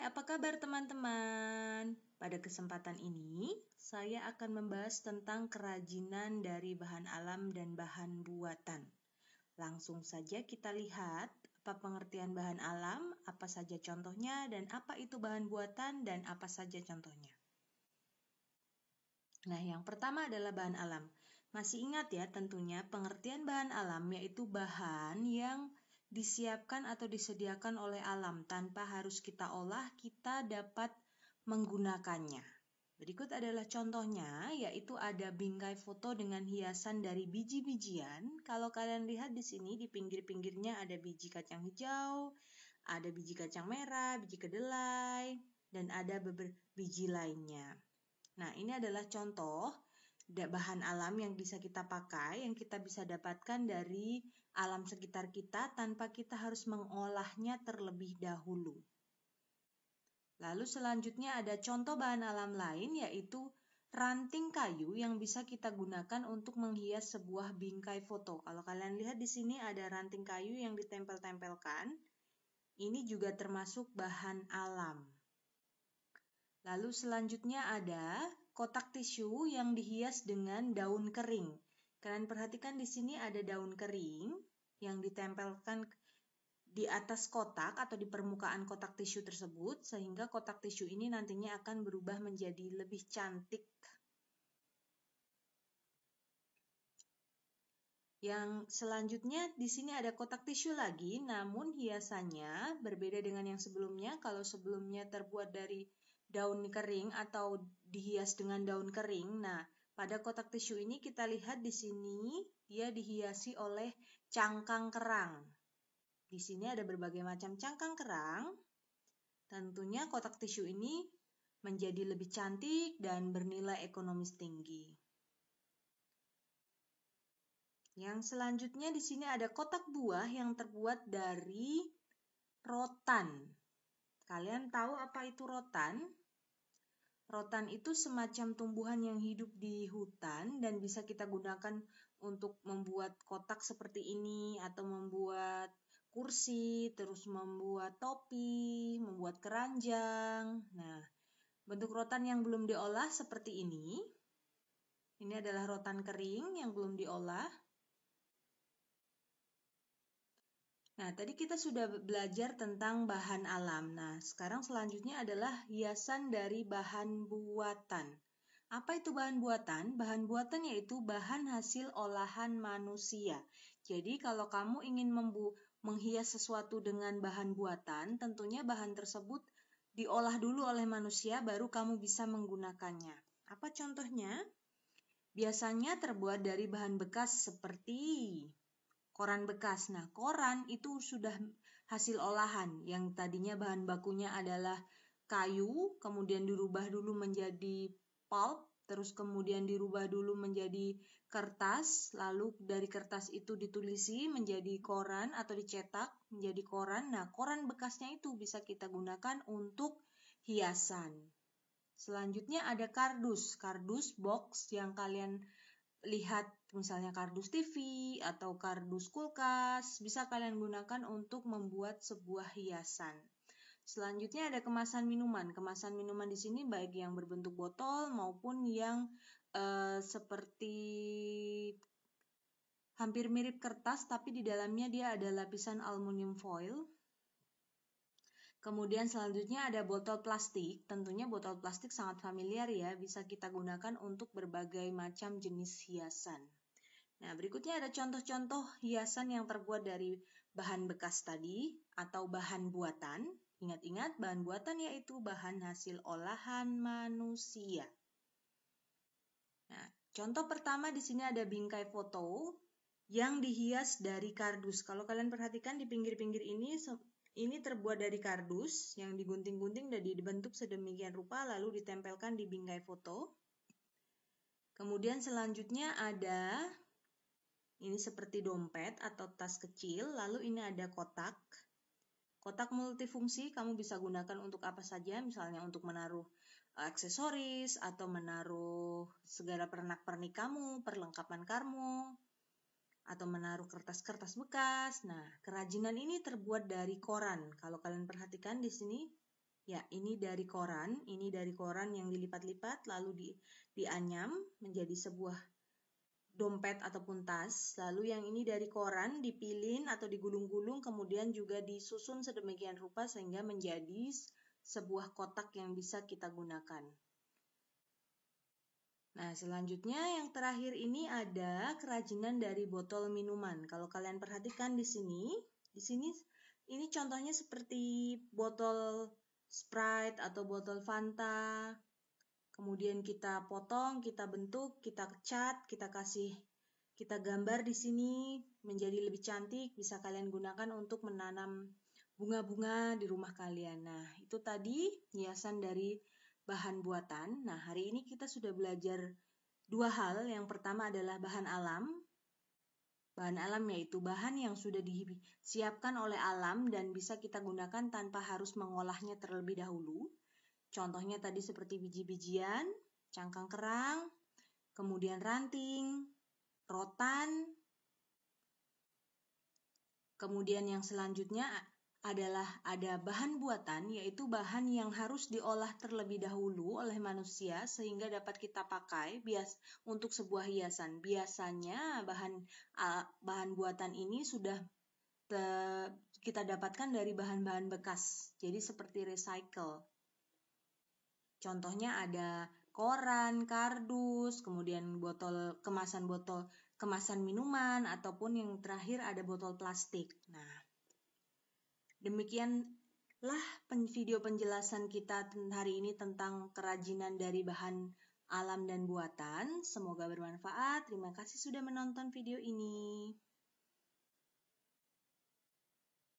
apa kabar teman-teman? Pada kesempatan ini, saya akan membahas tentang kerajinan dari bahan alam dan bahan buatan. Langsung saja kita lihat apa pengertian bahan alam, apa saja contohnya, dan apa itu bahan buatan, dan apa saja contohnya. Nah, yang pertama adalah bahan alam. Masih ingat ya tentunya pengertian bahan alam yaitu bahan yang disiapkan atau disediakan oleh alam tanpa harus kita olah, kita dapat menggunakannya. Berikut adalah contohnya, yaitu ada bingkai foto dengan hiasan dari biji-bijian. Kalau kalian lihat di sini, di pinggir-pinggirnya ada biji kacang hijau, ada biji kacang merah, biji kedelai, dan ada beberapa biji lainnya. Nah, ini adalah contoh bahan alam yang bisa kita pakai, yang kita bisa dapatkan dari alam sekitar kita tanpa kita harus mengolahnya terlebih dahulu. Lalu selanjutnya ada contoh bahan alam lain, yaitu ranting kayu yang bisa kita gunakan untuk menghias sebuah bingkai foto. Kalau kalian lihat di sini ada ranting kayu yang ditempel-tempelkan. Ini juga termasuk bahan alam. Lalu selanjutnya ada kotak tisu yang dihias dengan daun kering. Kalian perhatikan di sini ada daun kering yang ditempelkan di atas kotak atau di permukaan kotak tisu tersebut, sehingga kotak tisu ini nantinya akan berubah menjadi lebih cantik. Yang selanjutnya di sini ada kotak tisu lagi, namun hiasannya berbeda dengan yang sebelumnya. Kalau sebelumnya terbuat dari daun kering atau dihias dengan daun kering. Nah, pada kotak tisu ini kita lihat di sini dia dihiasi oleh cangkang kerang. Di sini ada berbagai macam cangkang kerang. Tentunya kotak tisu ini menjadi lebih cantik dan bernilai ekonomis tinggi. Yang selanjutnya di sini ada kotak buah yang terbuat dari rotan. Kalian tahu apa itu rotan? Rotan itu semacam tumbuhan yang hidup di hutan dan bisa kita gunakan untuk membuat kotak seperti ini atau membuat kursi, terus membuat topi, membuat keranjang. Nah, bentuk rotan yang belum diolah seperti ini. Ini adalah rotan kering yang belum diolah. Nah, tadi kita sudah belajar tentang bahan alam. Nah, sekarang selanjutnya adalah hiasan dari bahan buatan. Apa itu bahan buatan? Bahan buatan yaitu bahan hasil olahan manusia. Jadi, kalau kamu ingin menghias sesuatu dengan bahan buatan, tentunya bahan tersebut diolah dulu oleh manusia, baru kamu bisa menggunakannya. Apa contohnya? Biasanya terbuat dari bahan bekas seperti koran bekas. Nah, koran itu sudah hasil olahan yang tadinya bahan bakunya adalah kayu, kemudian dirubah dulu menjadi pulp, terus kemudian dirubah dulu menjadi kertas, lalu dari kertas itu ditulisi menjadi koran atau dicetak menjadi koran. Nah, koran bekasnya itu bisa kita gunakan untuk hiasan. Selanjutnya ada kardus box yang kalian lihat, misalnya kardus TV atau kardus kulkas, bisa kalian gunakan untuk membuat sebuah hiasan. Selanjutnya ada kemasan minuman. Kemasan minuman di sini baik yang berbentuk botol maupun yang seperti hampir mirip kertas tapi di dalamnya dia ada lapisan aluminium foil. Kemudian selanjutnya ada botol plastik. Tentunya botol plastik sangat familiar ya, bisa kita gunakan untuk berbagai macam jenis hiasan. Nah, berikutnya ada contoh-contoh hiasan yang terbuat dari bahan bekas tadi atau bahan buatan. Ingat-ingat, bahan buatan yaitu bahan hasil olahan manusia. Nah, contoh pertama di sini ada bingkai foto yang dihias dari kardus. Kalau kalian perhatikan di pinggir-pinggir ini terbuat dari kardus yang digunting-gunting dan dibentuk sedemikian rupa lalu ditempelkan di bingkai foto. Kemudian selanjutnya ada ini seperti dompet atau tas kecil, lalu ini ada kotak. Kotak multifungsi kamu bisa gunakan untuk apa saja, misalnya untuk menaruh aksesoris atau menaruh segala pernak-pernik kamu, perlengkapan kamu, atau menaruh kertas-kertas bekas. Nah, kerajinan ini terbuat dari koran. Kalau kalian perhatikan di sini, Ya, ini dari koran yang dilipat-lipat lalu dianyam menjadi sebuah dompet ataupun tas. Lalu yang ini dari koran dipilin atau digulung-gulung, kemudian juga disusun sedemikian rupa sehingga menjadi sebuah kotak yang bisa kita gunakan. Nah, selanjutnya yang terakhir ini ada kerajinan dari botol minuman. Kalau kalian perhatikan di sini ini contohnya seperti botol Sprite atau botol Fanta. Kemudian kita potong, kita bentuk, kita cat, kita gambar di sini menjadi lebih cantik. Bisa kalian gunakan untuk menanam bunga-bunga di rumah kalian. Nah, itu tadi hiasan dari bahan buatan. Nah, hari ini kita sudah belajar dua hal. Yang pertama adalah bahan alam. Bahan alam yaitu bahan yang sudah disiapkan oleh alam dan bisa kita gunakan tanpa harus mengolahnya terlebih dahulu. Contohnya tadi seperti biji-bijian, cangkang kerang, kemudian ranting, rotan. Kemudian yang selanjutnya adalah ada bahan buatan, yaitu bahan yang harus diolah terlebih dahulu oleh manusia sehingga dapat kita pakai untuk sebuah hiasan. Biasanya bahan buatan ini sudah kita dapatkan dari bahan-bahan bekas, jadi seperti recycle. Contohnya ada koran, kardus, kemudian kemasan minuman, ataupun yang terakhir ada botol plastik. Nah, demikianlah video penjelasan kita hari ini tentang kerajinan dari bahan alam dan buatan. Semoga bermanfaat. Terima kasih sudah menonton video ini.